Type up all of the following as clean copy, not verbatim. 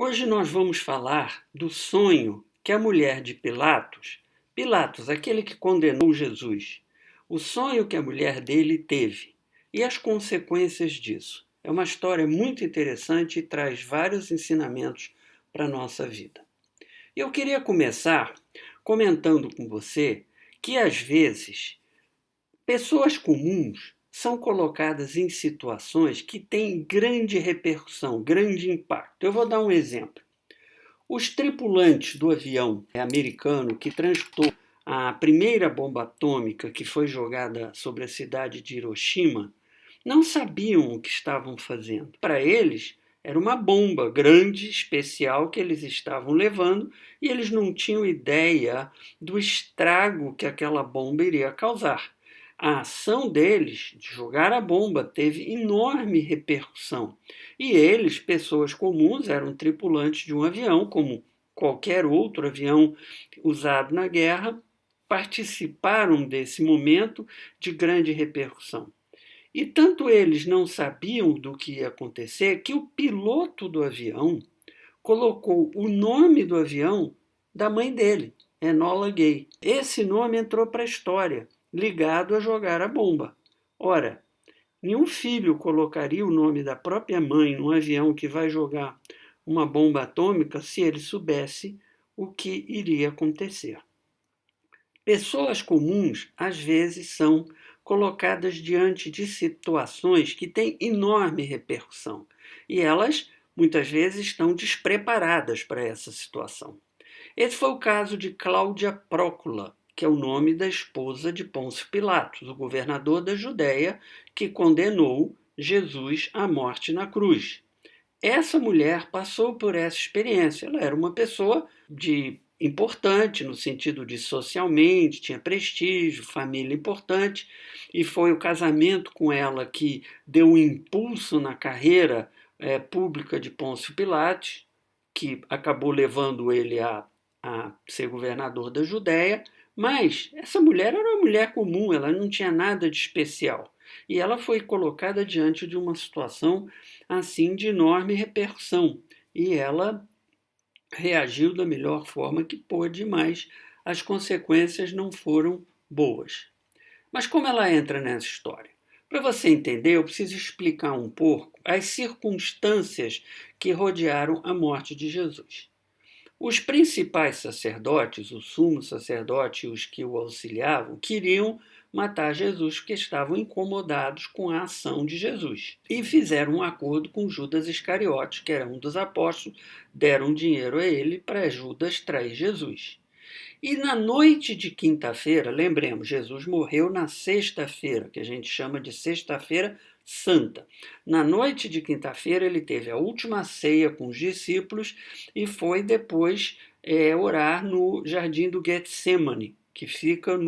Hoje nós vamos falar do sonho que a mulher de Pilatos, aquele que condenou Jesus, o sonho que a mulher dele teve e as consequências disso. É uma história muito interessante e traz vários ensinamentos para a nossa vida. Eu queria começar comentando com você que, às vezes, pessoas comuns são colocadas em situações que têm grande repercussão, grande impacto. Eu vou dar um exemplo. Os tripulantes do avião americano que transportou a primeira bomba atômica que foi jogada sobre a cidade de Hiroshima não sabiam o que estavam fazendo. Para eles, era uma bomba grande, especial, que eles estavam levando e eles não tinham ideia do estrago que aquela bomba iria causar. A ação deles de jogar a bomba teve enorme repercussão. E eles, pessoas comuns, eram tripulantes de um avião, como qualquer outro avião usado na guerra, participaram desse momento de grande repercussão. E tanto eles não sabiam do que ia acontecer que o piloto do avião colocou o nome do avião da mãe dele, Enola Gay. Esse nome entrou para a história, ligado a jogar a bomba. Ora, nenhum filho colocaria o nome da própria mãe num avião que vai jogar uma bomba atômica se ele soubesse o que iria acontecer. Pessoas comuns, às vezes, são colocadas diante de situações que têm enorme repercussão e elas, muitas vezes, estão despreparadas para essa situação. Esse foi o caso de Cláudia Prócula, que é o nome da esposa de Pôncio Pilatos, o governador da Judéia, que condenou Jesus à morte na cruz. Essa mulher passou por essa experiência. Ela era uma pessoa importante no sentido de socialmente, tinha prestígio, família importante, e foi o casamento com ela que deu um impulso na carreira pública de Pôncio Pilatos, que acabou levando ele a ser governador da Judéia, mas essa mulher era uma mulher comum, ela não tinha nada de especial. E ela foi colocada diante de uma situação assim de enorme repercussão. E ela reagiu da melhor forma que pôde, mas as consequências não foram boas. Mas como ela entra nessa história? Para você entender, eu preciso explicar um pouco as circunstâncias que rodearam a morte de Jesus. Os principais sacerdotes, o sumo sacerdote e os que o auxiliavam, queriam matar Jesus porque estavam incomodados com a ação de Jesus. E fizeram um acordo com Judas Iscariotes, que era um dos apóstolos, deram dinheiro a ele para Judas trair Jesus. E na noite de quinta-feira, lembremos, Jesus morreu na sexta-feira, que a gente chama de Sexta-feira Santa. Na noite de quinta-feira, ele teve a última ceia com os discípulos e foi depois orar no jardim do Getsemane, que fica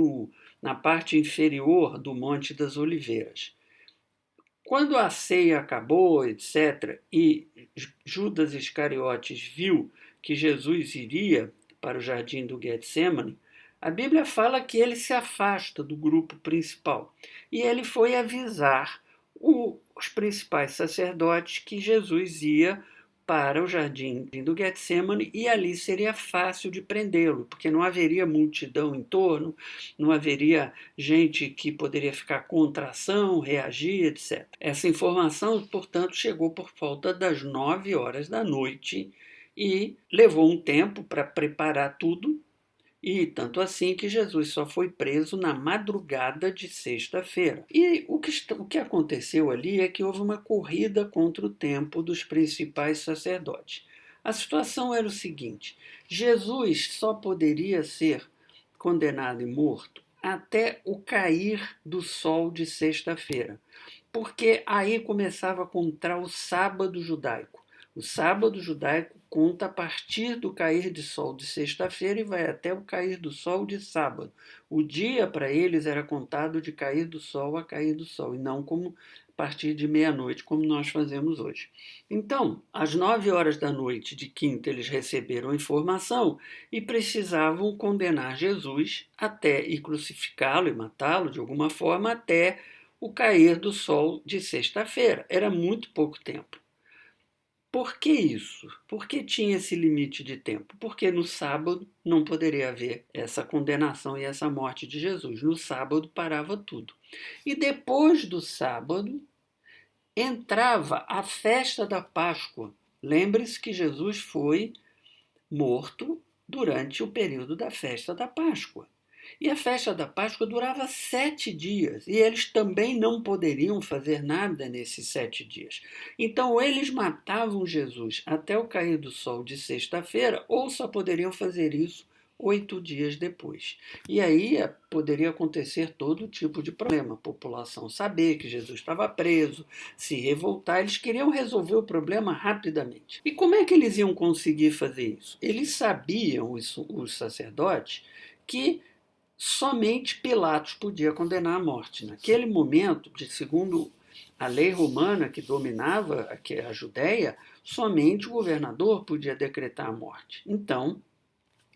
na parte inferior do Monte das Oliveiras. Quando a ceia acabou, etc., e Judas Iscariotes viu que Jesus iria para o jardim do Getsemane, a Bíblia fala que ele se afasta do grupo principal e ele foi avisar os principais sacerdotes que Jesus ia para o jardim do Getsemane e ali seria fácil de prendê-lo, porque não haveria multidão em torno, não haveria gente que poderia ficar contra a ação, reagir, etc. Essa informação, portanto, chegou por volta das 9 horas da noite e levou um tempo para preparar tudo, e tanto assim que Jesus só foi preso na madrugada de sexta-feira. E o que aconteceu ali é que houve uma corrida contra o tempo dos principais sacerdotes. A situação era o seguinte: Jesus só poderia ser condenado e morto até o cair do sol de sexta-feira, porque aí começava a contar o sábado judaico. O sábado judaico conta a partir do cair de sol de sexta-feira e vai até o cair do sol de sábado. O dia para eles era contado de cair do sol a cair do sol, e não como a partir de meia-noite, como nós fazemos hoje. Então, às 9 horas da noite de quinta, eles receberam a informação e precisavam condenar Jesus até e crucificá-lo e matá-lo de alguma forma até o cair do sol de sexta-feira. Era muito pouco tempo. Por que isso? Por que tinha esse limite de tempo? Porque no sábado não poderia haver essa condenação e essa morte de Jesus. No sábado parava tudo. E depois do sábado entrava a festa da Páscoa. Lembre-se que Jesus foi morto durante o período da festa da Páscoa. E a festa da Páscoa durava 7 dias, e eles também não poderiam fazer nada nesses 7 dias. Então, eles matavam Jesus até o cair do sol de sexta-feira, ou só poderiam fazer isso 8 dias depois. E aí poderia acontecer todo tipo de problema. A população saber que Jesus estava preso, se revoltar. Eles queriam resolver o problema rapidamente. E como é que eles iam conseguir fazer isso? Eles sabiam, os sacerdotes, que somente Pilatos podia condenar à morte. Naquele momento, segundo a lei romana que dominava a Judéia, somente o governador podia decretar a morte. Então,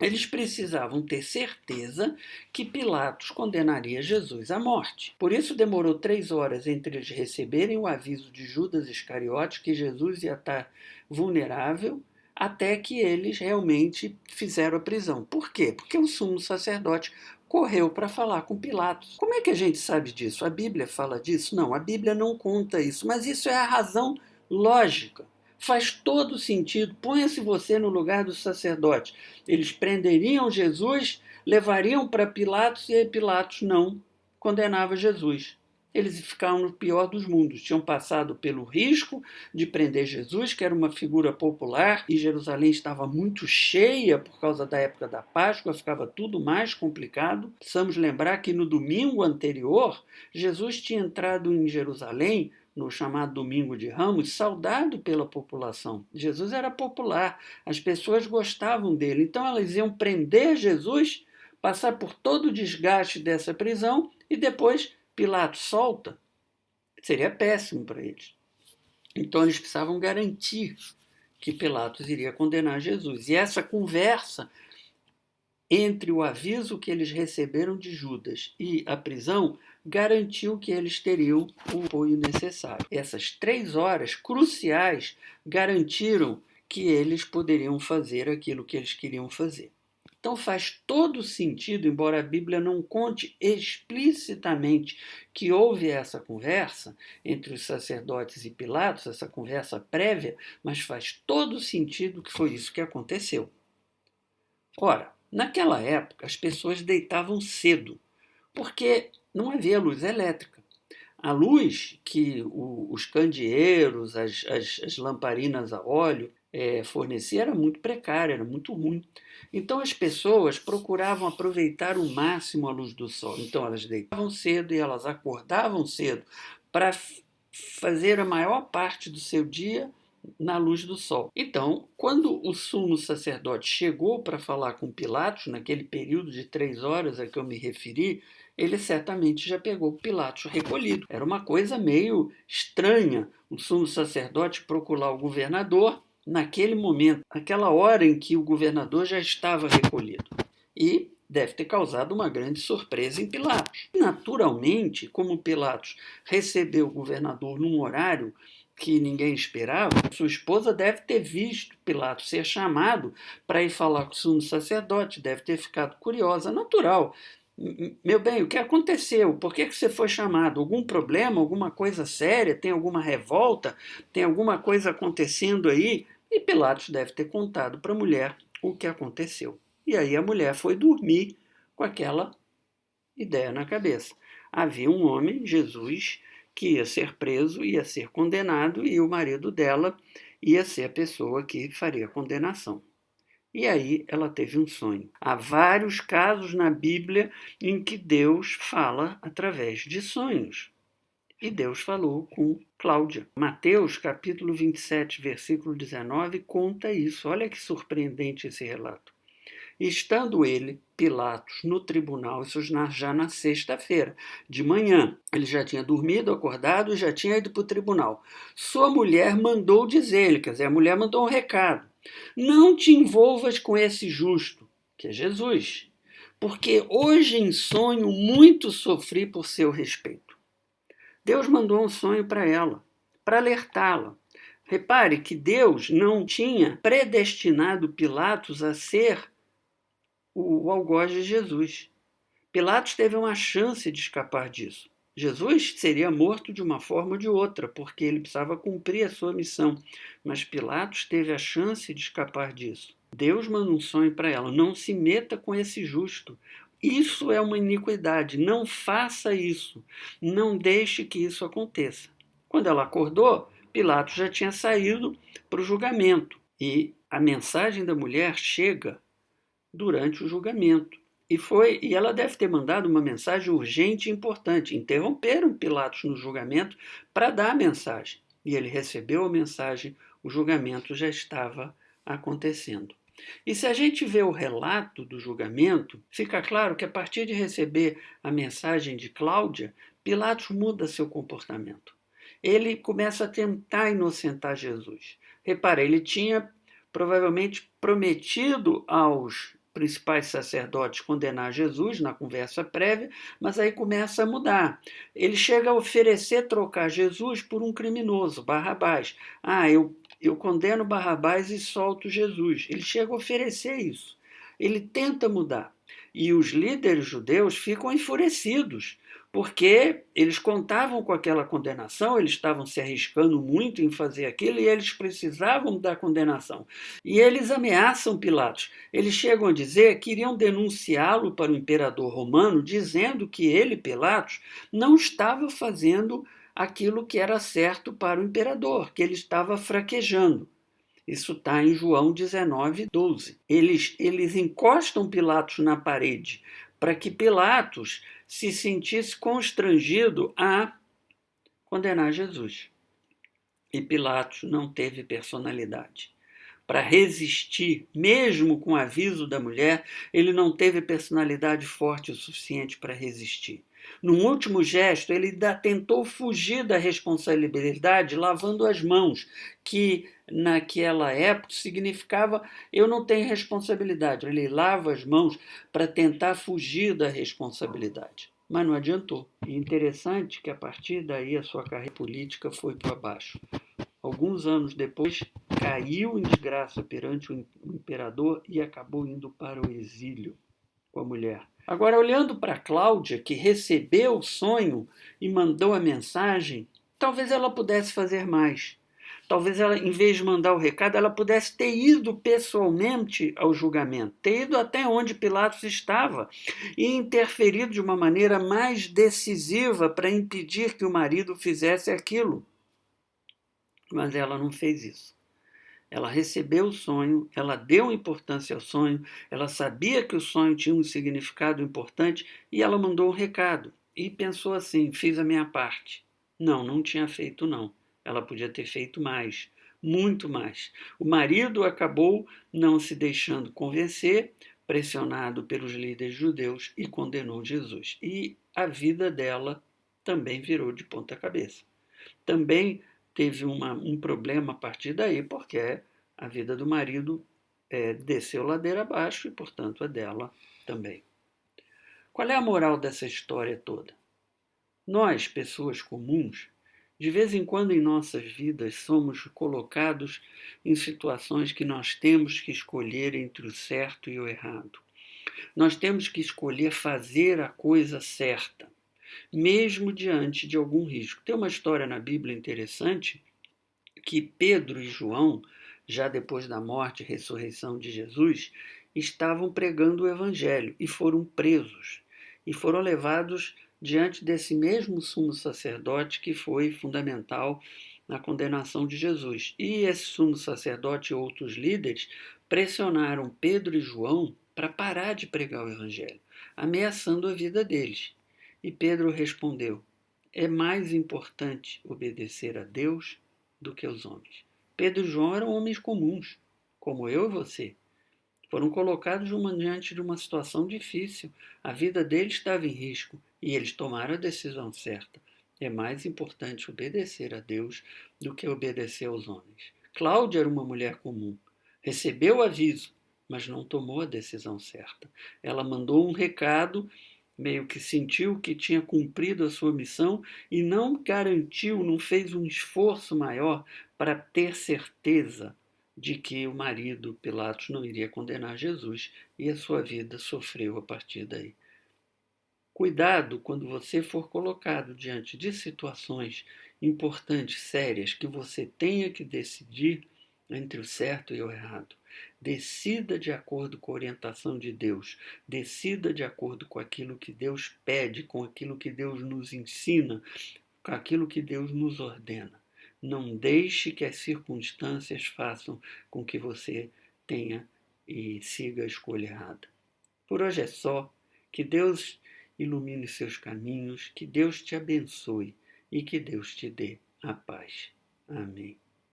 eles precisavam ter certeza que Pilatos condenaria Jesus à morte. Por isso demorou 3 horas entre eles receberem o aviso de Judas Iscariotes que Jesus ia estar vulnerável, até que eles realmente fizeram a prisão. Por quê? Porque o sumo sacerdote correu para falar com Pilatos. Como é que a gente sabe disso? A Bíblia fala disso? Não, a Bíblia não conta isso, mas isso é a razão lógica. Faz todo sentido. Ponha-se você no lugar do sacerdote. Eles prenderiam Jesus, levariam para Pilatos e Pilatos não condenava Jesus. Eles ficavam no pior dos mundos. Tinham passado pelo risco de prender Jesus, que era uma figura popular, e Jerusalém estava muito cheia por causa da época da Páscoa, ficava tudo mais complicado. Precisamos lembrar que no domingo anterior, Jesus tinha entrado em Jerusalém no chamado Domingo de Ramos, saudado pela população. Jesus era popular, as pessoas gostavam dele. Então elas iam prender Jesus, passar por todo o desgaste dessa prisão e depois Pilatos solta. Seria péssimo para eles. Então eles precisavam garantir que Pilatos iria condenar Jesus. E essa conversa entre o aviso que eles receberam de Judas e a prisão garantiu que eles teriam o apoio necessário. Essas 3 horas cruciais garantiram que eles poderiam fazer aquilo que eles queriam fazer. Então faz todo sentido, embora a Bíblia não conte explicitamente que houve essa conversa entre os sacerdotes e Pilatos, essa conversa prévia, mas faz todo sentido que foi isso que aconteceu. Ora, naquela época as pessoas deitavam cedo, porque não havia luz elétrica. A luz que os candeeiros, as lamparinas a óleo forneciam era muito precária, era muito ruim. Então as pessoas procuravam aproveitar o máximo a luz do sol. Então elas deitavam cedo e elas acordavam cedo para fazer a maior parte do seu dia na luz do sol. Então, quando o sumo sacerdote chegou para falar com Pilatos, naquele período de 3 horas a que eu me referi, ele certamente já pegou Pilatos recolhido. Era uma coisa meio estranha o sumo sacerdote procurar o governador naquele momento, naquela hora em que o governador já estava recolhido. E deve ter causado uma grande surpresa em Pilatos. Naturalmente, como Pilatos recebeu o governador num horário que ninguém esperava, sua esposa deve ter visto Pilatos ser chamado para ir falar com o sumo sacerdote, deve ter ficado curiosa, natural. Meu bem, o que aconteceu? Por que você foi chamado? Algum problema? Alguma coisa séria? Tem alguma revolta? Tem alguma coisa acontecendo aí? E Pilatos deve ter contado para a mulher o que aconteceu. E aí a mulher foi dormir com aquela ideia na cabeça. Havia um homem, Jesus, que ia ser preso, ia ser condenado, e o marido dela ia ser a pessoa que faria a condenação. E aí ela teve um sonho. Há vários casos na Bíblia em que Deus fala através de sonhos. E Deus falou com Cláudia. Mateus, capítulo 27, versículo 19, conta isso. Olha que surpreendente esse relato. Estando ele, Pilatos, no tribunal, isso já na sexta-feira, de manhã. Ele já tinha dormido, acordado e já tinha ido para o tribunal. Sua mulher mandou dizer-lhe, quer dizer, a mulher mandou um recado. Não te envolvas com esse justo, que é Jesus, porque hoje em sonho muito sofri por seu respeito. Deus mandou um sonho para ela, para alertá-la. Repare que Deus não tinha predestinado Pilatos a ser o algoz de Jesus. Pilatos teve uma chance de escapar disso. Jesus seria morto de uma forma ou de outra, porque ele precisava cumprir a sua missão. Mas Pilatos teve a chance de escapar disso. Deus manda um sonho para ela: não se meta com esse justo. Isso é uma iniquidade. Não faça isso. Não deixe que isso aconteça. Quando ela acordou, Pilatos já tinha saído para o julgamento. E a mensagem da mulher chega durante o julgamento. E ela deve ter mandado uma mensagem urgente e importante. Interromperam Pilatos no julgamento para dar a mensagem. E ele recebeu a mensagem, o julgamento já estava acontecendo. E se a gente vê o relato do julgamento, fica claro que a partir de receber a mensagem de Cláudia, Pilatos muda seu comportamento. Ele começa a tentar inocentar Jesus. Repara, ele tinha provavelmente prometido aos principais sacerdotes condenar Jesus na conversa prévia, mas aí começa a mudar. Ele chega a oferecer trocar Jesus por um criminoso, Barrabás. Eu condeno Barrabás e solto Jesus. Ele chega a oferecer isso. Ele tenta mudar. E os líderes judeus ficam enfurecidos, porque eles contavam com aquela condenação, eles estavam se arriscando muito em fazer aquilo e eles precisavam da condenação. E eles ameaçam Pilatos. Eles chegam a dizer que iriam denunciá-lo para o imperador romano, dizendo que ele, Pilatos, não estava fazendo aquilo que era certo para o imperador, que ele estava fraquejando. Isso está em João 19:12. Eles encostam Pilatos na parede para que Pilatos se sentisse constrangido a condenar Jesus. E Pilatos não teve personalidade para resistir, mesmo com o aviso da mulher, ele não teve personalidade forte o suficiente para resistir. Num último gesto, ele ainda tentou fugir da responsabilidade lavando as mãos, que naquela época significava: eu não tenho responsabilidade. Ele lava as mãos para tentar fugir da responsabilidade. Mas não adiantou. E interessante que a partir daí a sua carreira política foi para baixo. Alguns anos depois, caiu em desgraça perante o imperador e acabou indo para o exílio com a mulher. Agora, olhando para Cláudia, que recebeu o sonho e mandou a mensagem, talvez ela pudesse fazer mais. Talvez ela, em vez de mandar o recado, ela pudesse ter ido pessoalmente ao julgamento, ter ido até onde Pilatos estava e interferido de uma maneira mais decisiva para impedir que o marido fizesse aquilo. Mas ela não fez isso. Ela recebeu o sonho, ela deu importância ao sonho, ela sabia que o sonho tinha um significado importante e ela mandou um recado. E pensou assim: fiz a minha parte. Não tinha feito não. Ela podia ter feito mais, muito mais. O marido acabou não se deixando convencer, pressionado pelos líderes judeus, e condenou Jesus. E a vida dela também virou de ponta cabeça. Também teve um problema a partir daí, porque a vida do marido desceu ladeira abaixo e, portanto, a dela também. Qual é a moral dessa história toda? Nós, pessoas comuns, de vez em quando em nossas vidas somos colocados em situações que nós temos que escolher entre o certo e o errado. Nós temos que escolher fazer a coisa certa, mesmo diante de algum risco. Tem uma história na Bíblia interessante que Pedro e João, já depois da morte e ressurreição de Jesus, estavam pregando o evangelho e foram presos e foram levados diante desse mesmo sumo sacerdote que foi fundamental na condenação de Jesus. E esse sumo sacerdote e outros líderes pressionaram Pedro e João para parar de pregar o evangelho, ameaçando a vida deles. E Pedro respondeu: é mais importante obedecer a Deus do que aos homens. Pedro e João eram homens comuns, como eu e você. Foram colocados diante de uma situação difícil. A vida deles estava em risco e eles tomaram a decisão certa. É mais importante obedecer a Deus do que obedecer aos homens. Cláudia era uma mulher comum. Recebeu o aviso, mas não tomou a decisão certa. Ela mandou um recado, meio que sentiu que tinha cumprido a sua missão e não garantiu, não fez um esforço maior para ter certeza de que o marido, Pilatos, não iria condenar Jesus e a sua vida sofreu a partir daí. Cuidado quando você for colocado diante de situações importantes, sérias, que você tenha que decidir entre o certo e o errado. Decida de acordo com a orientação de Deus. Decida de acordo com aquilo que Deus pede, com aquilo que Deus nos ensina, com aquilo que Deus nos ordena. Não deixe que as circunstâncias façam com que você tenha e siga a escolha errada. Por hoje é só. Que Deus ilumine seus caminhos, que Deus te abençoe e que Deus te dê a paz. Amém.